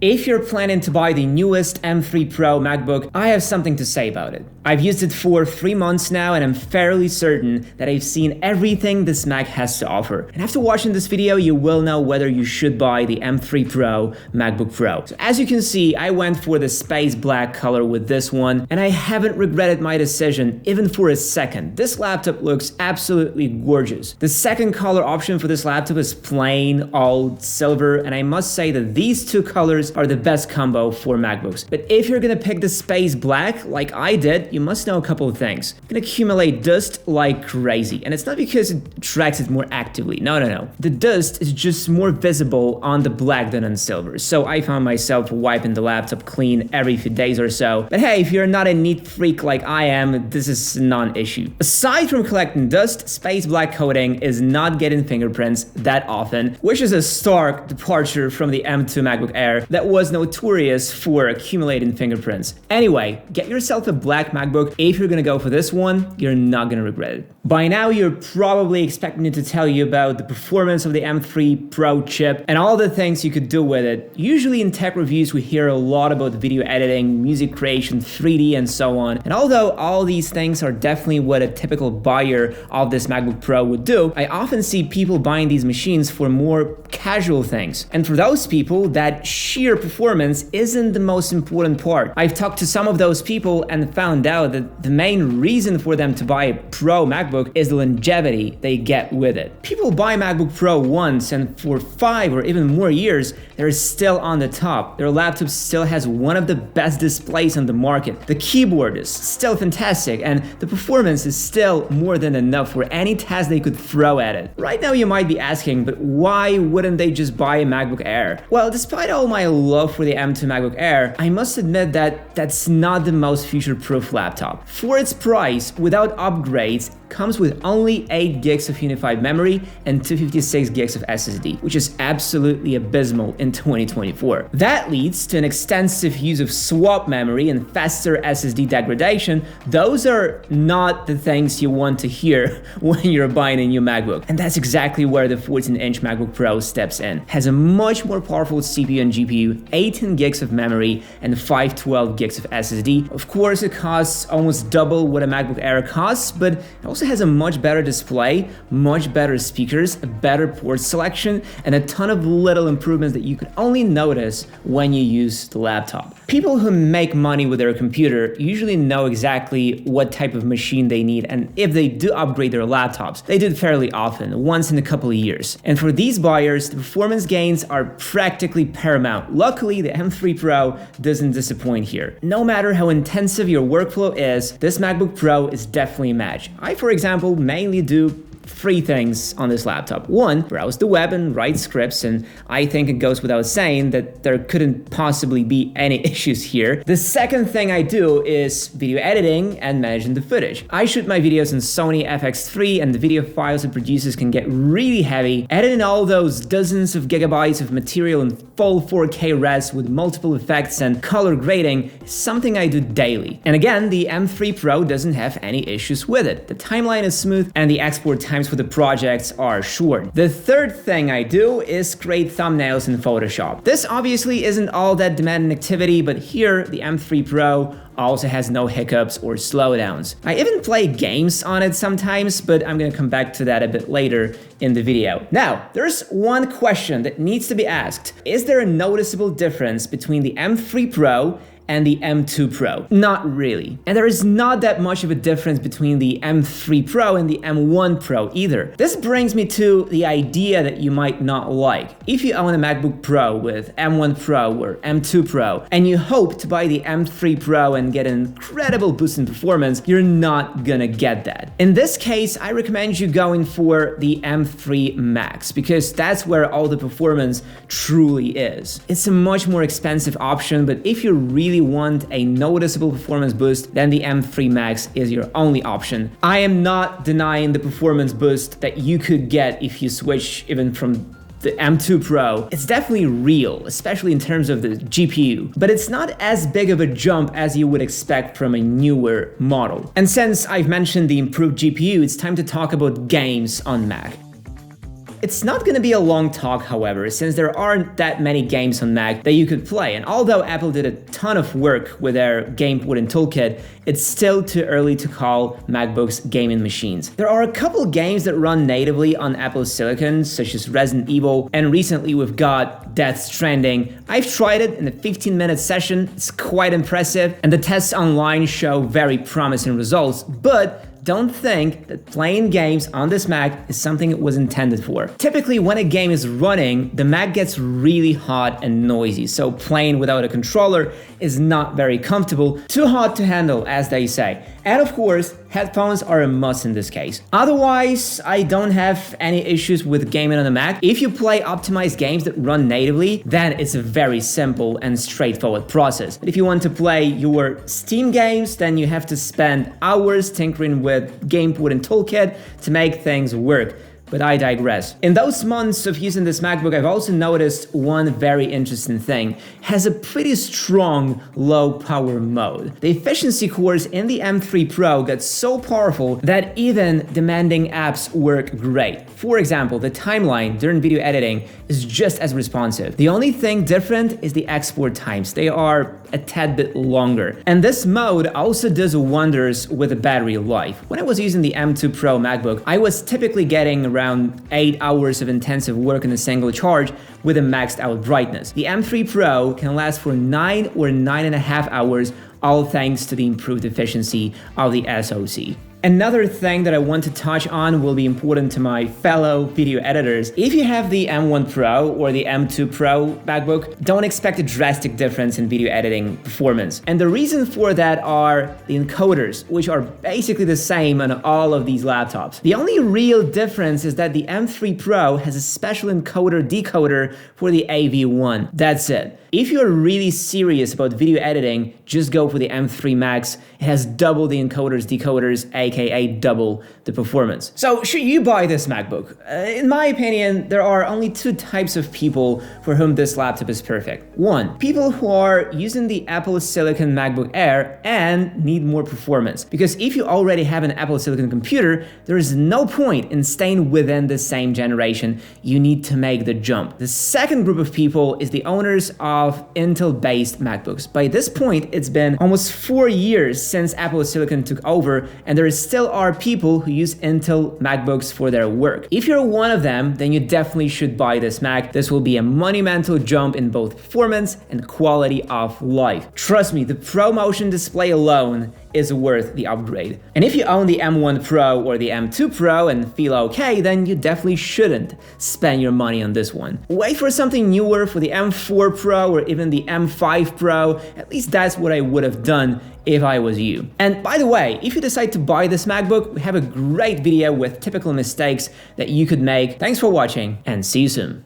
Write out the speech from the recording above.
If you're planning to buy the newest M3 Pro MacBook, I have something to say about it. I've used it for 3 months now, and I'm fairly certain that I've seen everything this Mac has to offer. And after watching this video, you will know whether you should buy the M3 Pro MacBook Pro. So as you can see, I went for the space black color with this one, and I haven't regretted my decision even for a second. This laptop looks absolutely gorgeous. The second color option for this laptop is plain old silver, and I must say that these two colors are the best combo for MacBooks. But if you're gonna pick the space black like I did, you must know a couple of things. It can accumulate dust like crazy, and it's not because it tracks it more actively. No. The dust is just more visible on the black than on silver. So I found myself wiping the laptop clean every few days or so. But hey, if you're not a neat freak like I am, this is a non-issue. Aside from collecting dust, space black coating is not getting fingerprints that often, which is a stark departure from the M2 MacBook Air that was notorious for accumulating fingerprints. Anyway, get yourself a black MacBook. If you're gonna go for this one, you're not gonna regret it. By now, you're probably expecting me to tell you about the performance of the M3 Pro chip and all the things you could do with it. Usually in tech reviews, we hear a lot about video editing, music creation, 3D, and so on. And although all these things are definitely what a typical buyer of this MacBook Pro would do, I often see people buying these machines for more casual things. And for those people, that sheer performance isn't the most important part. I've talked to some of those people and found out that the main reason for them to buy a Pro MacBook is the longevity they get with it. People buy MacBook Pro once, and for 5 or even more years, they're still on the top. Their laptop still has one of the best displays on the market. The keyboard is still fantastic, and the performance is still more than enough for any task they could throw at it. Right now you might be asking, but why wouldn't they just buy a MacBook Air? Well, despite all my love for the M2 MacBook Air, I must admit that that's not the most future-proof laptop. For its price, without upgrades, comes with only 8 gigs of unified memory and 256 gigs of SSD, which is absolutely abysmal in 2024. That leads to an extensive use of swap memory and faster SSD degradation. Those are not the things you want to hear when you're buying a new MacBook. And that's exactly where the 14-inch MacBook Pro steps in. Has a much more powerful CPU and GPU, 18 gigs of memory, and 512 gigs of SSD. Of course, it costs almost double what a MacBook Air costs, but it also has a much better display, much better speakers, a better port selection, and a ton of little improvements that you could only notice when you use the laptop. People who make money with their computer usually know exactly what type of machine they need, and if they do upgrade their laptops, they do it fairly often, once in a couple of years. And for these buyers, the performance gains are practically paramount. Luckily, the M3 Pro doesn't disappoint here. No matter how intensive your workflow is, this MacBook Pro is definitely a match. I, for example, mainly do 3 things on this laptop. 1, browse the web and write scripts, and I think it goes without saying that there couldn't possibly be any issues here. The second thing I do is video editing and managing the footage. I shoot my videos in Sony FX3, and the video files it produces can get really heavy. Editing all those dozens of gigabytes of material in full 4K res with multiple effects and color grading is something I do daily. And again, the M3 Pro doesn't have any issues with it. The timeline is smooth, and the export times for the projects are short. The third thing I do is create thumbnails in Photoshop. This obviously isn't all that demanding activity, but here the M3 Pro also has no hiccups or slowdowns. I even play games on it sometimes, but I'm gonna come back to that a bit later in the video. Now, there's one question that needs to be asked. Is there a noticeable difference between the M3 Pro and the M2 Pro? Not really. And there is not that much of a difference between the M3 Pro and the M1 Pro either. This brings me to the idea that you might not like. If you own a MacBook Pro with M1 Pro or M2 Pro, and you hope to buy the M3 Pro and get an incredible boost in performance, you're not gonna get that. In this case, I recommend you going for the M3 Max, because that's where all the performance truly is. It's a much more expensive option, but if you really want a noticeable performance boost, then the M3 Max is your only option. I am not denying the performance boost that you could get if you switch even from the M2 Pro. It's definitely real, especially in terms of the GPU, but it's not as big of a jump as you would expect from a newer model. And since I've mentioned the improved GPU, it's time to talk about games on Mac. It's not gonna be a long talk, however, since there aren't that many games on Mac that you could play, and although Apple did a ton of work with their Game Wooden Toolkit, it's still too early to call MacBooks gaming machines. There are a couple games that run natively on Apple's silicon, such as Resident Evil, and recently we've got Death Stranding. I've tried it in a 15-minute session, it's quite impressive, and the tests online show very promising results, but don't think that playing games on this Mac is something it was intended for. Typically, when a game is running, the Mac gets really hot and noisy, so playing without a controller is not very comfortable, too hot to handle, as they say. And of course, headphones are a must in this case. Otherwise, I don't have any issues with gaming on the Mac. If you play optimized games that run natively, then it's a very simple and straightforward process. But if you want to play your Steam games, then you have to spend hours tinkering with Game Wooden Toolkit to make things work. But I digress. In those months of using this MacBook, I've also noticed one very interesting thing. It has a pretty strong low power mode. The efficiency cores in the M3 Pro got so powerful that even demanding apps work great. For example, the timeline during video editing is just as responsive. The only thing different is the export times. They are a tad bit longer. And this mode also does wonders with the battery life. When I was using the M2 Pro MacBook, I was typically getting around 8 hours of intensive work in a single charge with a maxed out brightness. The M3 Pro can last for 9 or 9.5 hours, all thanks to the improved efficiency of the SoC. Another thing that I want to touch on will be important to my fellow video editors. If you have the M1 Pro or the M2 Pro MacBook, don't expect a drastic difference in video editing performance. And the reason for that are the encoders, which are basically the same on all of these laptops. The only real difference is that the M3 Pro has a special encoder-decoder for the AV1. That's it. If you're really serious about video editing, just go for the M3 Max. It has double the encoders-decoders, aka double the performance. So should you buy this MacBook? In my opinion, there are only two types of people for whom this laptop is perfect. One, people who are using the Apple Silicon MacBook Air and need more performance. Because if you already have an Apple Silicon computer, there is no point in staying within the same generation. You need to make the jump. The second group of people is the owners of Intel-based MacBooks. By this point, it's been almost 4 years since Apple Silicon took over, and there still are people who use Intel MacBooks for their work. If you're one of them, then you definitely should buy this Mac. This will be a monumental jump in both performance and quality of life. Trust me, the ProMotion display alone is worth the upgrade. And if you own the M1 Pro or the M2 Pro and feel okay, then you definitely shouldn't spend your money on this one. Wait for something newer for the M4 Pro or even the M5 Pro. At least that's what I would have done if I was you. And by the way, if you decide to buy this MacBook, we have a great video with typical mistakes that you could make. Thanks for watching and see you soon.